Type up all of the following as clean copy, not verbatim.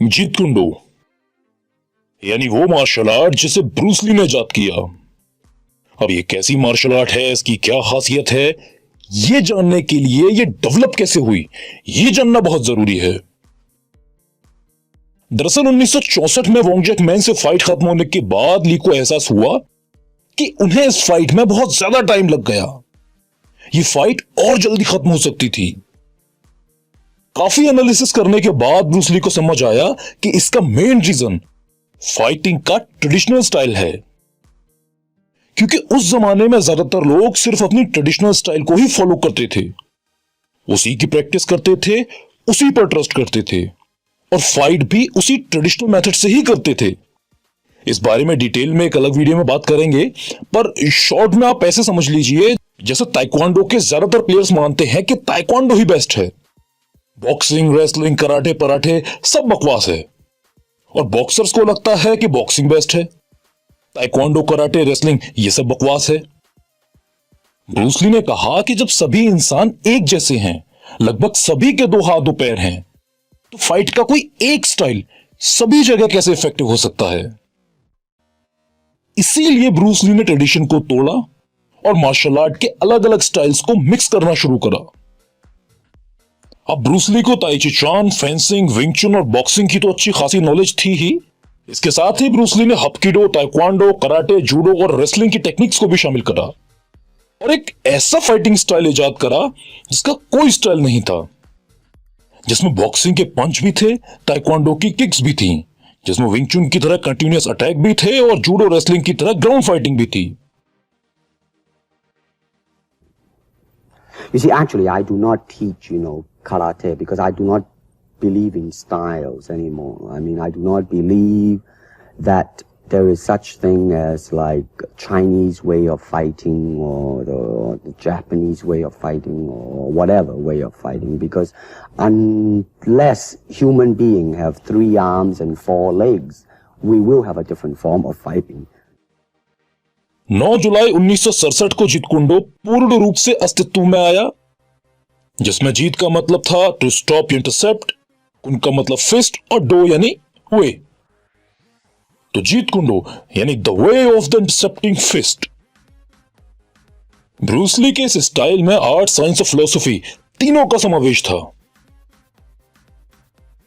जीत Kune Do यानी वो martial art जिसे ब्रूस ली ने इजाद किया। अब ये कैसी मार्शल आर्ट है, इसकी क्या खासियत है, ये जानने के लिए ये डेवलप कैसे हुई, ये जानना बहुत जरूरी है। दरअसल 1964 में वोंग जैक मैन से फाइट खत्म होने के बाद ली को एहसास हुआ कि उन्हें इस फाइट में बहुत ज्यादा टाइम लग गया। ये फाइट और जल्दी खत्म हो सकती थी। काफी एनालिसिस करने के बाद ब्रूस ली को समझ आया कि इसका मेन रीजन फाइटिंग का ट्रेडिशनल स्टाइल है, क्योंकि उस जमाने में ज्यादातर लोग सिर्फ अपनी ट्रेडिशनल स्टाइल को ही फॉलो करते थे, उसी की प्रैक्टिस करते थे, उसी पर ट्रस्ट करते थे और फाइट भी उसी ट्रेडिशनल मेथड से ही करते थे। इस बारे में डिटेल में एक अलग वीडियो में बात करेंगे, पर शॉर्ट में आप ऐसे समझ लीजिए जैसे ताइक्वांडो के ज्यादातर प्लेयर्स मानते हैं कि ताइक्वांडो ही बेस्ट है। बॉक्सिंग, रेसलिंग, कराटे, पराठे सब बकवास है और बॉक्सर्स को लगता है कि बॉक्सिंग बेस्ट है। ताइक्वांडो, कराटे, रेसलिंग ये सब बकवास है। ब्रूस ली ने कहा कि जब सभी इंसान एक जैसे हैं, लगभग सभी के दो हाथ दो पैर हैं, तो फाइट का कोई एक स्टाइल सभी जगह कैसे इफेक्टिव हो सकता है। इसीलिए ब्रूस ली ने ट्रेडिशन को तोड़ा और मार्शल आर्ट के अलग अलग स्टाइल्स को मिक्स करना शुरू करा। अब ब्रूस ली को ताई ची चान, फेंसिंग, विंग चुन और बॉक्सिंग की तो अच्छी खासी नॉलेज थी ही। इसके साथ ही ब्रूस ली ने हप्किडो, ताइक्वांडो, कराटे, जूडो और रेसलिंग की टेक्निक्स को भी शामिल करा और एक ऐसा फाइटिंग स्टाइल इजाद करा जिसका कोई स्टाइल नहीं था, जिसमें बॉक्सिंग के पंच भी थे, ताइक्वांडो की किक्स भी थी, जिसमें विंग चुन की तरह कंटिन्यूअस अटैक भी थे और जूडो रेसलिंग की तरह ग्राउंड फाइटिंग भी थी। You see, actually, I do not teach, karate because I do not believe in styles anymore. I mean, I do not believe that there is such thing as like Chinese way of fighting or the Japanese way of fighting or whatever way of fighting, because unless human being have 3 arms and 4 legs, we will have a different form of fighting. 9 जुलाई 1967 को जीत कुंडो पूर्ण रूप से अस्तित्व में आया, जिसमें जीत का मतलब था टू स्टॉप इंटरसेप्ट, कुन का मतलब फिस्ट और डो यानी वे। तो जीत कुंडो यानी the way of the intercepting fist. Bruce Lee के इस स्टाइल में आर्ट, साइंस और फिलोसफी तीनों का समावेश था।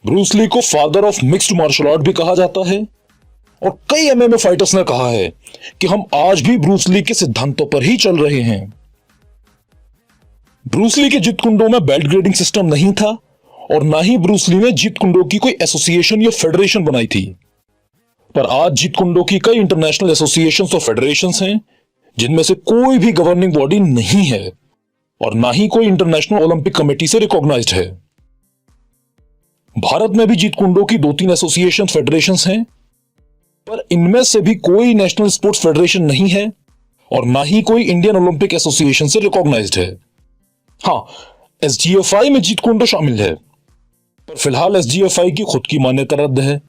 ब्रूस ली को father of mixed martial art भी कहा जाता है और कई एमएमए फाइटर्स ने कहा है कि हम आज भी ब्रूस ली के सिद्धांतों पर ही चल रहे हैं। ब्रूस ली के जीत कुंडो में बेल्ट ग्रेडिंग सिस्टम नहीं था और ना ही ब्रूस ली ने जीत कुंडो की कोई एसोसिएशन या फेडरेशन बनाई थी। पर आज जीत कुंडो की कई इंटरनेशनल एसोसिएशंस और फेडरेशंस हैं, जिनमें से कोई भी गवर्निंग बॉडी नहीं है और ना ही कोई इंटरनेशनल ओलंपिक कमेटी से रिकॉग्नाइज्ड है। भारत में भी जीत कुंडो की 2-3 एसोसिएशन, फेडरेशंस हैं, पर इनमें से भी कोई नेशनल स्पोर्ट्स फेडरेशन नहीं है और ना ही कोई इंडियन ओलंपिक एसोसिएशन से रिकॉग्नाइज्ड है। हाँ, एसजीएफआई में जीत कुंडो शामिल है, पर फिलहाल एसजीएफआई की खुद की मान्यता रद्द है।